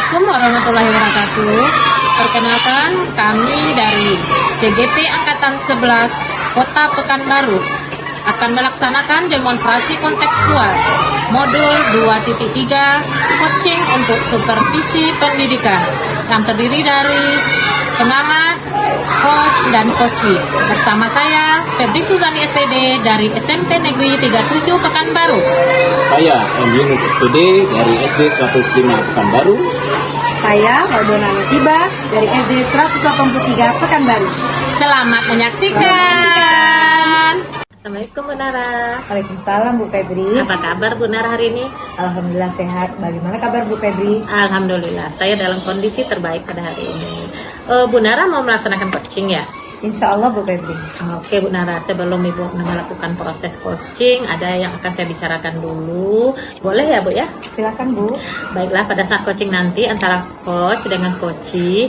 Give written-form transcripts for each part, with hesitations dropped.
Assalamualaikum warahmatullahi wabarakatuh. Perkenalkan, kami dari CGP Angkatan 11 Kota Pekanbaru akan melaksanakan demonstrasi kontekstual modul 2.3 coaching untuk supervisi pendidikan yang terdiri dari pengamat, coach, dan coachee. Bersama saya, Febri Suzani SPD dari SMP Negeri 37 Pekanbaru. Saya M. Yunus SPD dari SD 105 Pekanbaru. Saya Maudona Tiba dari SD 183 Pekanbaru. Selamat menyaksikan. Assalamualaikum Bu Nara. Waalaikumsalam Bu Febri. Apa kabar Bu Nara hari ini? Alhamdulillah sehat. Bagaimana kabar Bu Febri? Alhamdulillah, saya dalam kondisi terbaik pada hari ini. Bu Nara mau melaksanakan coaching ya? Insya Allah Bu Febri. Oke Bu Nara, sebelum Ibu melakukan proses coaching, ada yang akan saya bicarakan dulu. Boleh ya Bu ya? Silakan Bu. Baiklah, pada saat coaching nanti antara coach dengan coachee,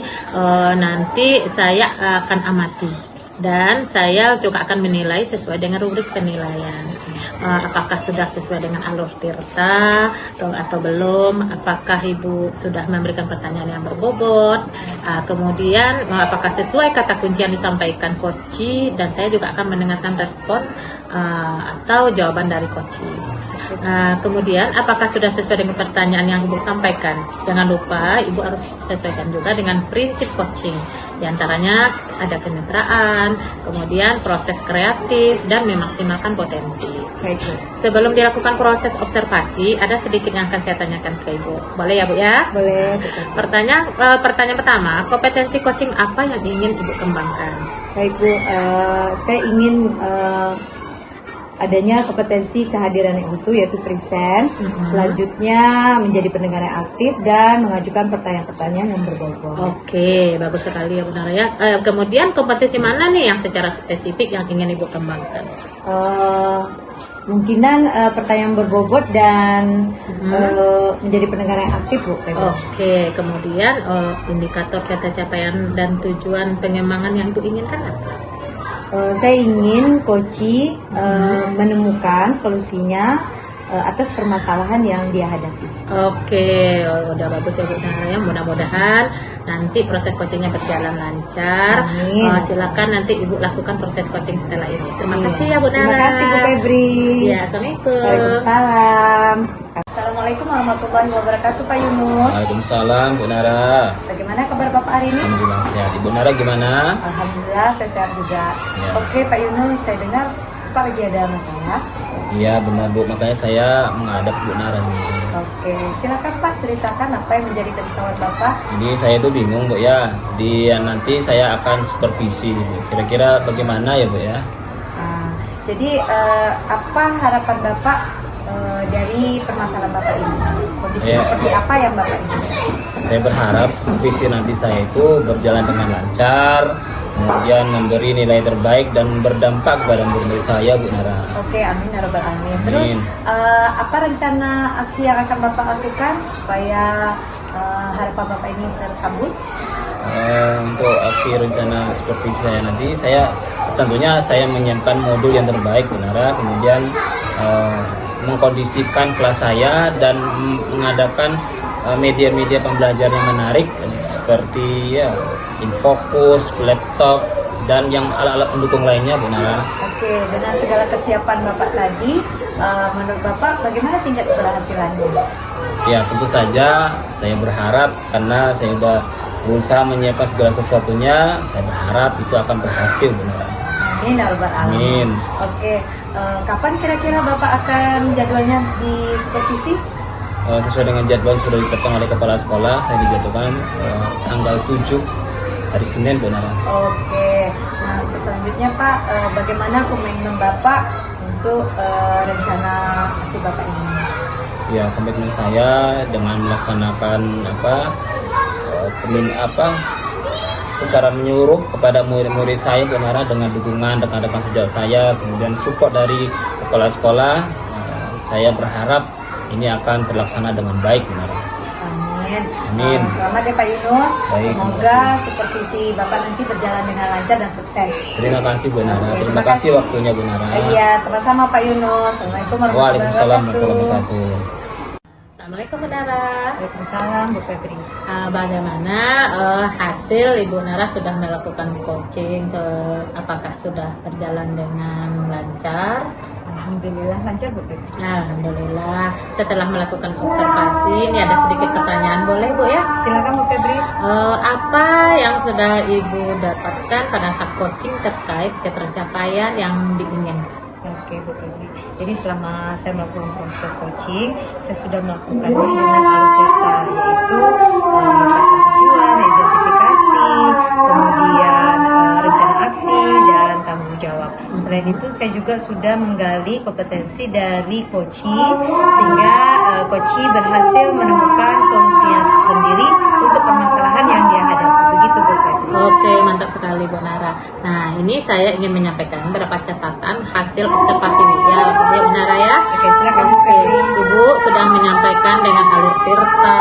nanti saya akan amati. Dan saya juga akan menilai sesuai dengan rubrik penilaian. Apakah sudah sesuai dengan alur tirta atau belum? Apakah Ibu sudah memberikan pertanyaan yang berbobot? Kemudian apakah sesuai kata kunci yang disampaikan coachee? Dan saya juga akan mendengarkan respon atau jawaban dari coachee. Kemudian apakah sudah sesuai dengan pertanyaan yang Ibu sampaikan? Jangan lupa Ibu harus sesuaikan juga dengan prinsip coaching. Di antaranya ada kemitraan, kemudian proses kreatif, dan memaksimalkan potensi. Baik Bu. Sebelum dilakukan proses observasi, ada sedikit yang akan saya tanyakan ke Ibu. Boleh ya Bu ya? Boleh Bu Febri. Pertanyaan pertama, kompetensi coaching apa yang ingin Ibu kembangkan? Baik Bu, saya ingin adanya kompetensi kehadiran yang utuh yaitu present. Selanjutnya menjadi pendengar yang aktif dan mengajukan pertanyaan-pertanyaan yang berbobot. Oke, bagus sekali ya Bu Nara ya. Kemudian kompetensi mana nih yang secara spesifik yang ingin Ibu kembangkan? Kemungkinan pertanyaan berbobot dan menjadi pendengar yang aktif Bu. Oke, kemudian indikator kata capaian dan tujuan pengembangan yang Ibu inginkan apa? Saya ingin coachee menemukan solusinya atas permasalahan yang dia hadapi. Oke, udah bagus ya Bu Nara ya. Mudah-mudahan nanti proses coachingnya berjalan lancar. Amin. Silakan nanti Ibu lakukan proses coaching setelah ini. Terima kasih ya Bu Nara. Terima kasih Bu Febri. Ya, assalamualaikum. Waalaikumsalam. Assalamualaikum warahmatullahi wabarakatuh Pak Yunus. Waalaikumsalam Bu Nara. Bagaimana kabar Bapak hari ini? Alhamdulillah sehat. Ibu Nara gimana? Alhamdulillah saya sehat juga. Ya. Oke Pak Yunus, saya dengar Bapak lagi ada masalah. Iya benar Bu, makanya saya menghadap Bu Nara nih. Oke, silakan Pak ceritakan apa yang menjadi kerisauan Bapak. Jadi saya tuh bingung Bu ya. Nanti saya akan supervisi. Kira-kira bagaimana ya Bu ya? Jadi apa harapan Bapak dari permasalahan Bapak ini? Kondisi seperti apa yang Bapak inginkan? Saya berharap supervisi nanti saya itu berjalan dengan lancar, kemudian memberi nilai terbaik dan berdampak kepada murid saya Bu Nara. Oke, amin ya rabbal alamin. Terus apa rencana aksi yang akan Bapak lakukan supaya harapan Bapak ini terkabul? Untuk aksi rencana supervisi saya nanti, tentunya saya menyiapkan modul yang terbaik Bu Nara, kemudian mengkondisikan kelas saya dan mengadakan media-media pembelajaran yang menarik seperti ya Infocus, laptop, dan yang alat-alat pendukung lainnya Bu Nara. Oke, dengan segala kesiapan Bapak tadi, menurut Bapak bagaimana tingkat keberhasilannya? Ya tentu saja saya berharap, karena saya sudah berusaha menyiapkan segala sesuatunya, saya berharap itu akan berhasil Bu Nara. Amin ya rabbal alamin. Oke, kapan kira-kira Bapak akan jadwalnya di supervisi? Sesuai dengan jadwal sudah ditetapkan oleh kepala sekolah, saya dijadwalkan tanggal 7 hari Senin Bu Nara. Oke, nah untuk selanjutnya Pak, bagaimana komitmen Bapak untuk rencana aksi Bapak ini? Ya, komitmen saya dengan melaksanakan secara menyeluruh kepada murid-murid saya Bu Nara, dengan dukungan rekan-rekan sejawat saya, kemudian support dari kepala sekolah, saya berharap ini akan terlaksana dengan baik Bu Nara. Amin. Amin. Selamat ya Pak Yunus. Baik, Semoga supervisi Bapak nanti berjalan dengan lancar dan sukses. Terima kasih Bu Nara. Oke, Terima kasih waktunya Bu Nara. Iya, sama-sama Pak Yunus. Assalamualaikum warahmatullahi Waalaikumsalam wabarakatuh. warahmatullahi wabarakatuh. Assalamualaikum Bu Nara. Waalaikumsalam Bu Febri. Bagaimana hasil Ibu Nara sudah melakukan coaching, apakah sudah berjalan dengan lancar? Alhamdulillah lancar Bu Febri. Alhamdulillah. Setelah melakukan observasi, ini ada sedikit pertanyaan, boleh Bu ya? Silakan Bu Febri. Apa yang sudah Ibu dapatkan pada saat coaching terkait ketercapaian yang diinginkan? Oke Bu Febri. Jadi selama saya melakukan proses coaching, saya sudah melakukannya dengan alutsista, yaitu menetapkan tujuan, identifikasi, kemudian rencana aksi dan tanggung jawab. Selain itu saya juga sudah menggali kompetensi dari coaching sehingga coaching berhasil menemukan solusinya sendiri untuk permasalahan yang dia hadapi. Begitu Bu Febri. Oke, mantap sekali Bu Nara. Nah, ini saya ingin menyampaikan beberapa catatan hasil observasi ya Bu Nara ya. Oke, silakan Bu Oke, Febri. Ibu sudah menyampaikan dengan alur tirta,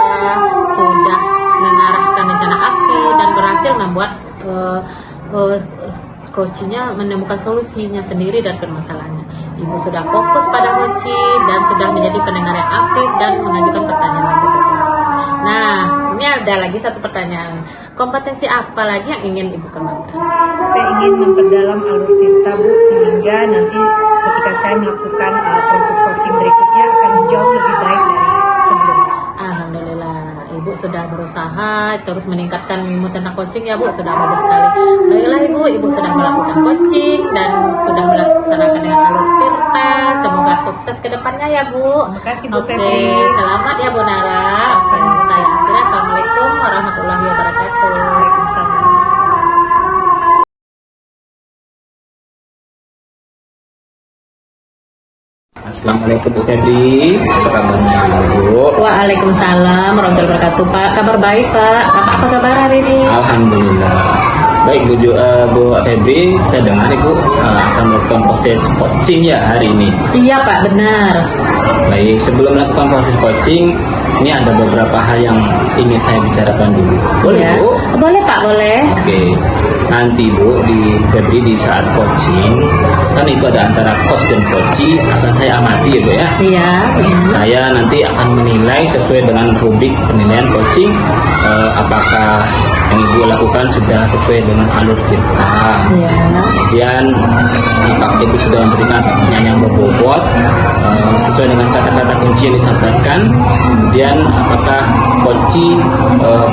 sudah mengarahkan rencana aksi dan berhasil membuat coachingnya menemukan solusinya sendiri dan permasalahannya. Ibu sudah fokus pada coaching dan sudah menjadi pendengar yang aktif dan mengajukan pertanyaan yang berbeda. Nah, ini ada lagi satu pertanyaan. Kompetensi apa lagi yang ingin Ibu kembangkan? Saya ingin memperdalam alur tirta Bu, sehingga nanti ketika saya melakukan proses coaching berikutnya akan jauh lebih baik dari sebelumnya. Alhamdulillah, Ibu sudah berusaha terus meningkatkan ilmu tentang coaching ya Bu, sudah bagus sekali. Baiklah Ibu sudah melakukan coaching dan sudah melaksanakan dengan alur tirta. Semoga sukses ke depannya ya Bu. Terima kasih Bu Oke, Febri. selamat ya Bu Nara. Saya akhirnya Assalamualaikum warahmatullahi wabarakatuh. Waalaikumsalam. Assalamualaikum Bu Febri, apa kabarnya Bu? Waalaikumsalam warahmatullahi wabarakatuh Pak. Kabar baik Pak. Apa kabar hari ini? Alhamdulillah. Baik Bu Febri, saya dengar Ibu akan melakukan proses coaching ya hari ini. Iya Pak, benar. Baik, sebelum melakukan proses coaching, ini ada beberapa hal yang ingin saya bicarakan dulu. Boleh Ya. Bu? Boleh Pak, boleh. Oke, nanti Bu di Febri di saat coaching, kan itu ada antara coach dan coachee, akan saya amati ya Bu ya. Siap. Saya nanti akan menilai sesuai dengan rubrik penilaian coaching, apakah yang Ibu lakukan sudah sesuai dengan alur kita. Ya. Kemudian apakah Ibu sudah memberikan pertanyaan yang berbobot sesuai dengan kata-kata kunci yang disampaikan. Kemudian apakah coachee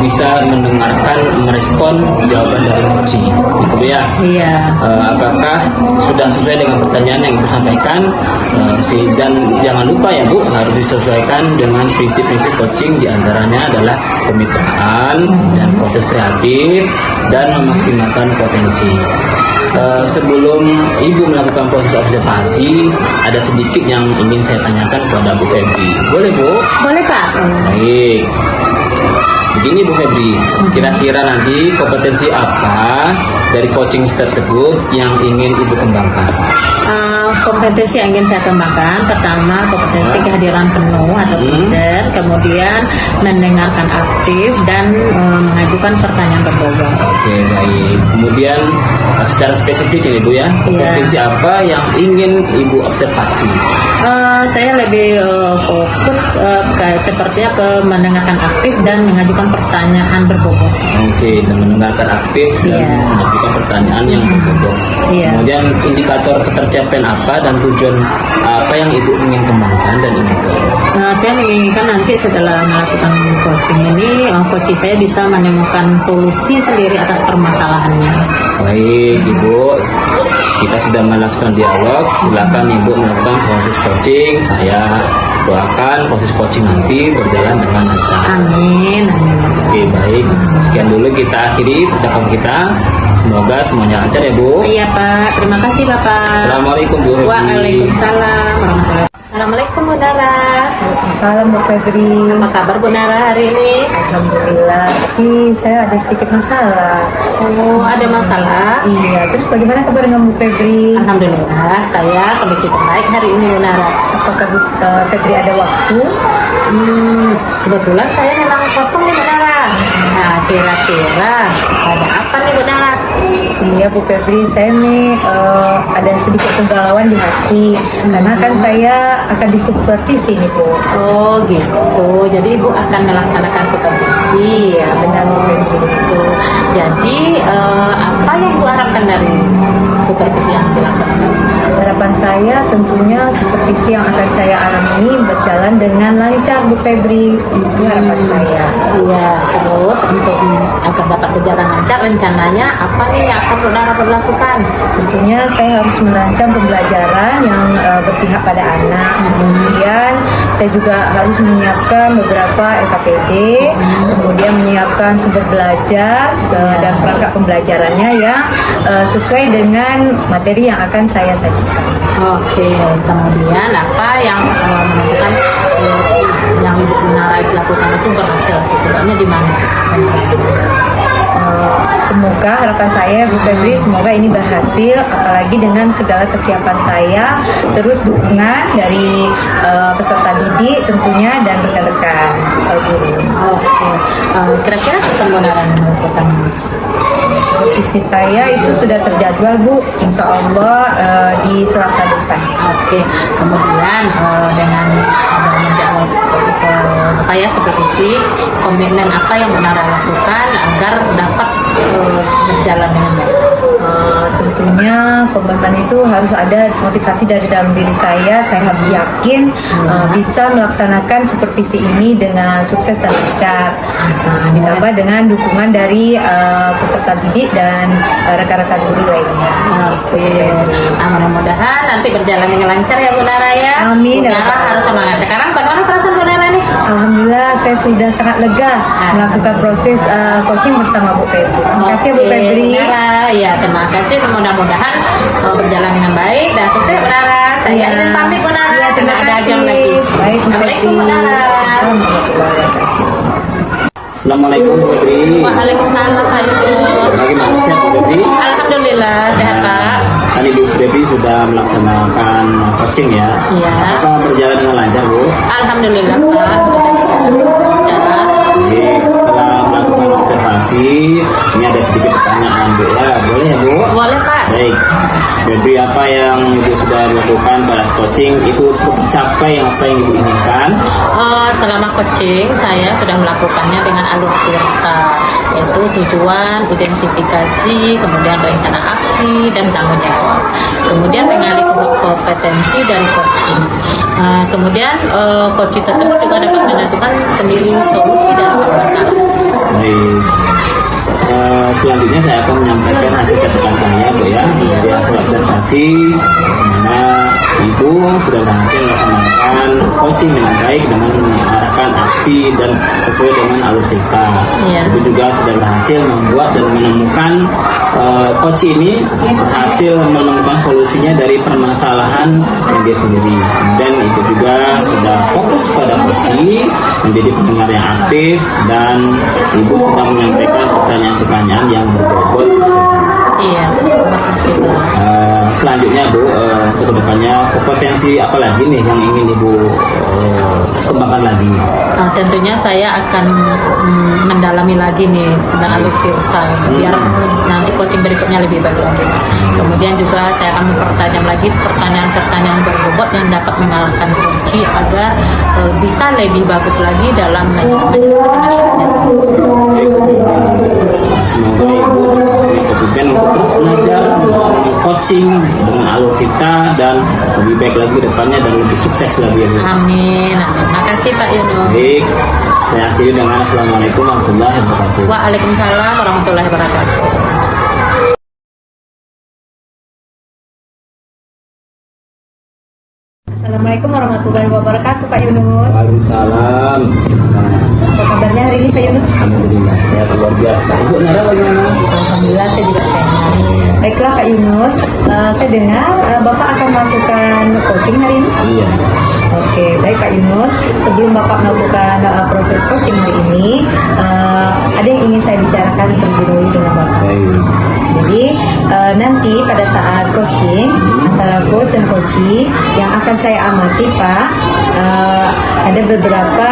bisa mendengarkan, merespon jawaban dari coachee, gitu Bu ya. Iya. Apakah sudah sesuai dengan pertanyaan yang Ibu sampaikan, dan jangan lupa ya Bu, harus disesuaikan dengan prinsip-prinsip coaching, diantaranya adalah kemitraan dan proses kreatif dan memaksimalkan potensi. Sebelum Ibu melakukan proses observasi, ada sedikit yang ingin saya tanyakan kepada Bu Febri. Boleh Bu? Boleh Pak. Baik. Begini Bu Febri, kira-kira nanti kompetensi apa dari coaching tersebut yang ingin Ibu kembangkan? Kompetensi yang ingin saya kembangkan, pertama kompetensi kehadiran penuh atau present, kemudian mendengarkan aktif dan mengajukan pertanyaan berbobot. Oke, baik. Kemudian secara spesifik ini Bu ya, kompetensi apa yang ingin Ibu observasi? Saya lebih fokus sepertinya ke mendengarkan aktif dan mengajukan pertanyaan berbobot. Oke, dan mendengarkan aktif dan mengajukan pertanyaan yang berbobot. Kemudian indikator ketercapaian apa dan tujuan apa yang Ibu ingin kembangkan dan inginkan? Saya menginginkan nanti setelah melakukan coaching ini, coaching saya bisa menemukan solusi sendiri atas permasalahannya. Baik Ibu, kita sudah melakukan dialog. Silakan Ibu melakukan proses coaching. Saya doakan proses coaching nanti berjalan dengan lancar. Amin. Oke, baik. Sekian dulu kita akhiri percakapan kita. Semoga semuanya lancar ya Bu. Iya Pak, terima kasih Bapak. Assalamualaikum Bu Febri. Waalaikumsalam warahmatullahi wabarakatuh. Assalamualaikum Bu Nara. Waalaikumsalam Bu Febri. Apa kabar Bu Nara hari ini? Alhamdulillah. Tapi saya ada sedikit masalah. Oh, ada masalah? Iya. Terus bagaimana kabar dengan Bu Febri? Alhamdulillah, saya kondisi terbaik hari ini Bu Nara. Apakah Bu Febri ada waktu? Kebetulan saya memang kosong nih Bu Nara. Nah, kira-kira ada apa nih Bu Nara? Iya Bu Febri, saya nih ada sedikit kegalauan di hati karena kan saya akan disupervisi nih Bu. Oh gitu, jadi Ibu akan melaksanakan supervisi ya, benar Bu Febri gitu. Jadi apa yang Ibu harapkan dari supervisi yang dilaksanakan? Harapan saya tentunya supervisi yang akan saya alami berjalan dengan lancar Bu Febri, itu harapan saya. Iya, terus untuk agar dapat berjalan lancar, rencananya apa nih yang akan saudara lakukan? Tentunya saya harus merancang pembelajaran yang berpihak pada anak. Kemudian saya juga harus menyiapkan beberapa LKPD, kemudian menyiapkan sumber belajar dan perangkat pembelajarannya yang sesuai dengan materi yang akan saya sajikan. Oke, kemudian apa yang menentukan yang Ibu Munara lakukan itu berhasil? Tidaknya di mana? Semoga harapan saya Bu Febri, semoga ini berhasil, apalagi dengan segala kesiapan saya, terus dukungan dari peserta didik tentunya dan rekan-rekan guru. Oke, kira-kira kapan Munara melakukan? Visi saya itu sudah terjadwal Bu, insya Allah di Selasa depan. Oke, kemudian dengan menjawab apa ya supervisi, komitmen apa yang Munara lakukan agar dapat berjalan dengan baik? Tentunya komitmen itu harus ada motivasi dari dalam diri saya harus yakin bisa melaksanakan supervisi ini dengan sukses dan lancar. Ditambah dengan dukungan dari peserta didik dan rekan-rekan guru lainnya. Oke, mudah-mudahan nanti berjalan dengan lancar ya Bu Nara ya. Amin. Bu Nara harus semangat. Sekarang bagaimana perasaan Bu Nara nih? Alhamdulillah saya sudah sangat lega melakukan proses coaching bersama Bu Febri. Terima kasih Bu Febri. Bu Nara, ya terima kasih. Mudah-mudahan berjalan dengan baik dan sukses Bu Nara. Saya izin pamit Bu Nara. Ya, terima Ada kasih. jam lagi. Baik, Bu Assalamualaikum Febri. Bu Nara. Assalamualaikum Bu Febri. Waalaikumsalam Pak Yunus. Bagaimana sehat Bu Febri? Alhamdulillah sehat Pak. Tadi Bu Febri sudah melaksanakan coaching ya. Iya. Apakah berjalan dengan lancar Bu? Alhamdulillah Pak sudah berjalan. Baik, setelah melakukan observasi, ini ada sedikit pertanyaan Bu ya. Boleh ya Bu? Boleh Pak. Baik, Febri, apa yang Ibu sudah lakukan pada coaching itu tercapai apa yang Ibu inginkan? Selama coaching saya sudah melakukannya dengan alur tirta, yaitu tujuan, identifikasi, kemudian rencana aksi dan tanggung jawab. Kemudian mengali kompetensi dari coaching. Kemudian coaching tersebut juga dapat menentukan sendiri solusi dan masalah. Baik. Selanjutnya saya akan menyampaikan hasil catatan saya Bu ya. Dari hasil observasi mana Ibu sudah berhasil melaksanakan coaching dengan baik dengan mengarahkan aksi dan sesuai dengan alur cerita. Iya. Ibu juga sudah berhasil membuat dan menemukan coach ini berhasil menemukan solusinya dari permasalahan yang dia sendiri. Dan Ibu juga sudah fokus pada coaching, menjadi pendengar yang aktif, dan Ibu sudah menyampaikan pertanyaan-pertanyaan yang berbobot. Iya, terima kasih Pak. Selanjutnya Bu, untuk kedepannya kompetensi apa lagi nih yang ingin Ibu kembangkan lagi? Tentunya saya akan mendalami lagi nih tentang alur tirta biar nanti coaching berikutnya lebih baik lagi. Kemudian juga saya akan mempertajam lagi pertanyaan-pertanyaan berbobot yang dapat mengalahkan kunci agar bisa lebih bagus lagi dalam menyelesaikan. Semoga Ibu punya kebutuhan untuk terus belajar, coaching dengan alur kita dan lebih baik lagi ke depannya dan lebih sukses lagi ya Bu. Amin, amin. Makasih Pak Yunus. Baik, saya akhiri dengan Assalamualaikum warahmatullahi wabarakatuh. Waalaikumsalam warahmatullahi wabarakatuh. Assalamualaikum warahmatullahi wabarakatuh Pak Yunus. Waalaikumsalam. Apa kabarnya hari ini Pak Yunus? Alhamdulillah sehat luar biasa. Ibu Nara bagaimana? Alhamdulillah saya juga sehat. Baiklah Pak Yunus, saya dengar Bapak akan melakukan coaching hari ini. Iya. Oke, baik Pak Yunus. Sebelum Bapak melakukan proses coaching hari ini, ada yang ingin saya bicarakan terlebih dahulu dengan Bapak. Baik. Jadi nanti pada saat coaching antara coach dan coachee yang akan saya amati Pak, ada beberapa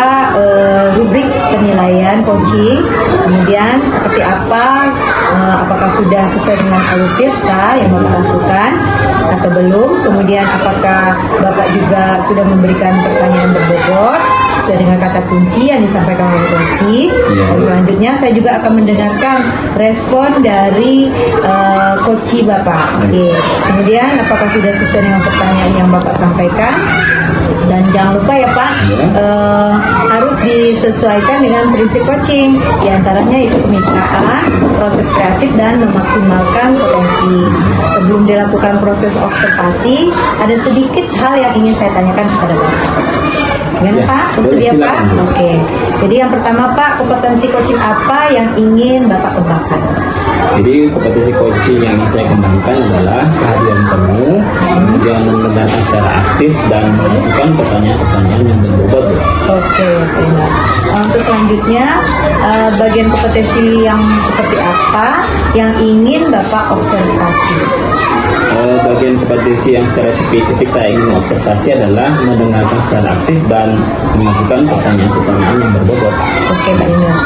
rubrik penilaian coaching, kemudian seperti apa, apakah sudah sesuai dengan alur yang Bapak lakukan atau belum, kemudian apakah Bapak juga sudah memberikan pertanyaan berbobot sesuai dengan kata kunci yang disampaikan oleh coaching. Dan selanjutnya saya juga akan mendengarkan respon dari coaching Bapak. Oke. Kemudian apakah sudah sesuai dengan pertanyaan yang Bapak sampaikan? Dan jangan lupa ya Pak, harus disesuaikan dengan prinsip coaching. Di antaranya itu kemitraan, proses kreatif, dan memaksimalkan potensi. Sebelum dilakukan proses observasi, ada sedikit hal yang ingin saya tanyakan kepada Bapak. Gimana Pak? Bersedia Pak? Oke. Jadi yang pertama Pak, kompetensi coaching apa yang ingin Bapak kembangkan? Jadi kompetensi coaching yang saya kembangkan adalah kehadiran temu, kemudian mendengarkan secara aktif dan melakukan pertanyaan-pertanyaan yang berbobot. Oke, baik. Untuk selanjutnya, bagian kompetensi yang seperti apa yang ingin Bapak observasi? Bagian kompetensi yang secara spesifik saya ingin observasi adalah mendengarkan secara aktif dan melakukan pertanyaan-pertanyaan yang berbobot. Oke Pak Yunus.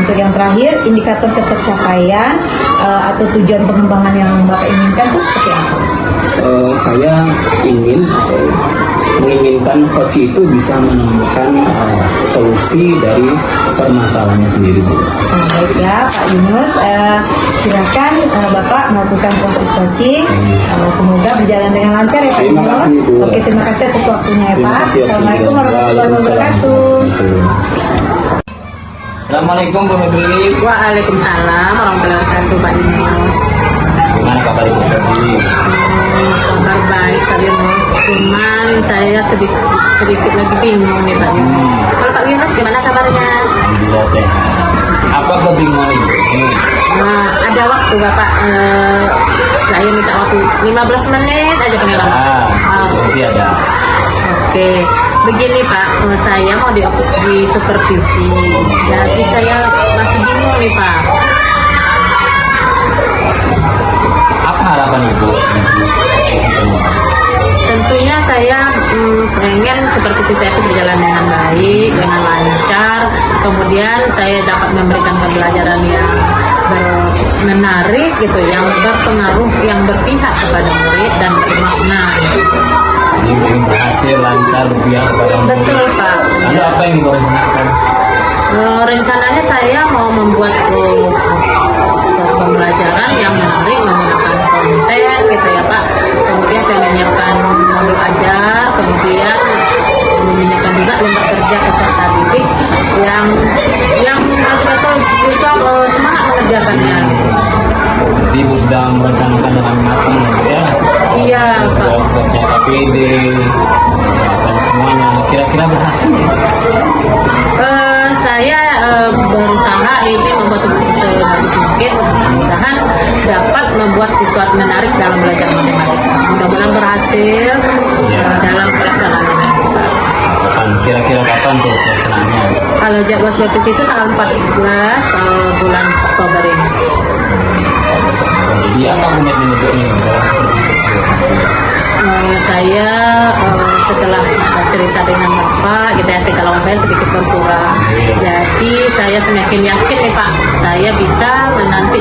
Untuk yang terakhir, indikator ketercapaian atau tujuan pengembangan yang Bapak inginkan itu seperti apa? Saya menginginkan coach itu bisa menemukan solusi dari permasalahannya sendiri. Baik ya Pak Yunus, silakan Bapak melakukan proses coaching. Semoga berjalan dengan lancar ya Pak Terima Yunus. kasih, Bu. Oke, terima kasih atas waktunya ya Terima Pak. kasih, Assalamualaikum warahmatullahi wabarakatuh. Assalamualaikum Bu Febri. Waalaikumsalam warahmatullahi wabarakatuh Pak Yunus. Gimana kabar Ibu Febri? Kabar baik Pak Yunus, cuman saya sedikit lagi bingung nih Pak Yunus. Kalau Pak Yunus gimana kabarnya? Alhamdulillah sehat. Apa kebingungan Ibu? Nah, ada waktu Bapak, saya minta waktu 15 menit aja pengalaman. Berarti ada. Oke, begini Pak, saya mau di supervisi, jadi saya masih bingung nih Pak. Apa harapan Ibu? Tentunya saya pengen supervisi saya itu berjalan dengan baik, dengan lancar. Kemudian saya dapat memberikan pembelajaran yang menarik gitu, yang berpengaruh, yang berpihak kepada murid dan bermakna. Ini ingin berhasil lancar berpihak kepada murid. Betul Pak. Lalu apa yang Ibu rencanakan? Rencananya saya mau membuat suatu pembelajaran yang menarik menggunakan konten gitu ya Pak. Kemudian saya menyiapkan modul ajar, kemudian menyiapkan juga lomba kerja peserta didik yang betul siswa semangat mengerjakannya. Jadi Ibu sudah merencanakan dengan matang ya? Iya Pak. Sudah KPD dan semuanya. Kira-kira berhasil? Saya berusaha ini membuat sebagus mungkin, mudah-mudahan dapat membuat siswa menarik dalam belajar matematika. Mudah-mudahan berhasil dalam pelaksanaannya. Kira-kira kapan tuh pelaksanaannya? Kalau jadwal supervisi itu tanggal 14 bulan Oktober ini. Jadi apa komitmen Ibu ini? Saya setelah cerita dengan Bapak, gitu ya, kegalauan saya sedikit berkurang. Jadi saya semakin yakin nih Pak, saya bisa nanti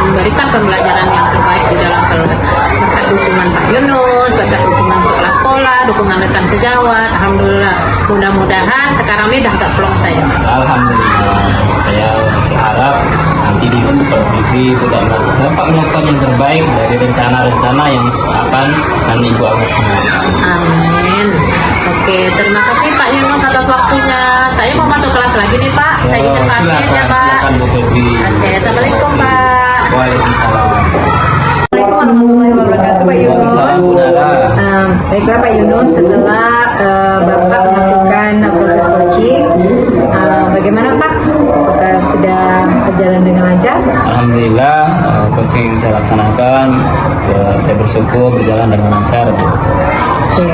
memberikan pembelajaran yang terbaik di dalam kelas. Berkat dukungan Pak Yunus, berkat dukungan kepala sekolah, dukungan rekan sejawat. Alhamdulillah, mudah-mudahan sekarang ini udah agak plong saya. Alhamdulillah, saya berharap nanti di supervisi dapat melakukan yang terbaik dari rencana-rencana yang akan nanti Ibu laksanakan. Amin. Oke, terima kasih Pak Yunus atas waktunya. Saya mau masuk kelas lagi nih Pak. Saya izin pamit ya Pak. Silakan Bu Febri. Oke, assalamualaikum Pak. Waalaikumsalam. Assalamualaikum warahmatullahi wabarakatuh Pak Yunus. Waalaikumsalam Bu Nara. Baiklah Pak Yunus, setelah Bapak melakukan proses coaching, bagaimana Pak? Apakah sudah berjalan dengan lancar? Alhamdulillah, coaching yang saya laksanakan, saya bersyukur berjalan dengan lancar. Oke.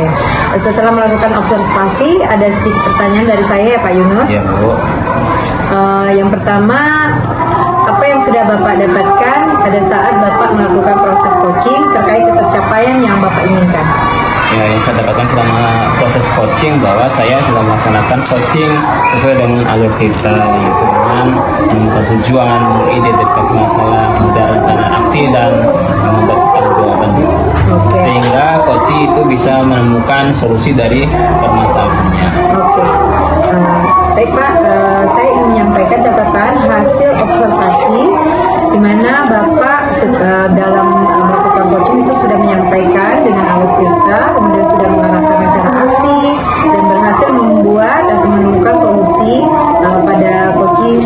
Setelah melakukan observasi, ada sedikit pertanyaan dari saya ya Pak Yunus. Ya Bu. Yang pertama, apa yang sudah Bapak dapatkan pada saat Bapak melakukan proses coaching terkait ketercapaian yang Bapak inginkan? Ya, yang saya dapatkan selama proses coaching bahwa saya sudah melaksanakan coaching sesuai dengan alur kita, yaitu dengan menemukan tujuan, identifikasi masalah, kemudian rencana aksi dan membuat jawaban. Oke. Sehingga coach itu bisa menemukan solusi dari permasalahannya. Oke. Baik Pak, saya ingin menyampaikan catatan hasil observasi di mana Bapak dalam melakukan coaching itu sudah menyampaikan dengan alur kita, kemudian sudah mengarahkan rencana aksi dan berhasil membuat atau menemukan solusi pada coaching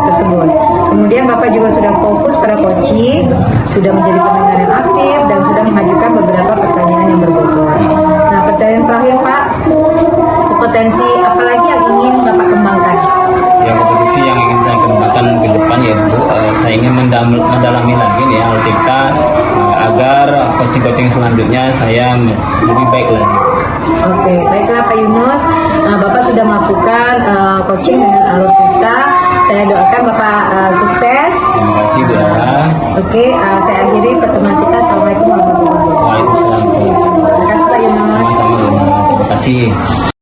tersebut. Kemudian Bapak juga sudah fokus pada coaching, sudah menjadi pendengar yang aktif dan sudah mengajukan beberapa pertanyaan yang berbobot. Nah, pertanyaan terakhir Pak, kompetensi apa lagi yang ingin Bapak kembangkan? Ya, kompetensi yang ingin saya kembangkan ke depan yaitu saya ingin mendalami lagi nih alur kita agar coaching-coaching selanjutnya saya lebih baik lagi. Oke, baiklah Pak Yunus, Bapak sudah melakukan coaching dengan alur kita. Saya doakan Bapak sukses. Terima kasih Bu Dara. Oke, saya akhiri pertemuan kita. Assalamualaikum warahmatullahi wabarakatuh. Waalaikumsalam. Terima kasih Pak Yunus. Sama-sama Bu Dara. Terima kasih.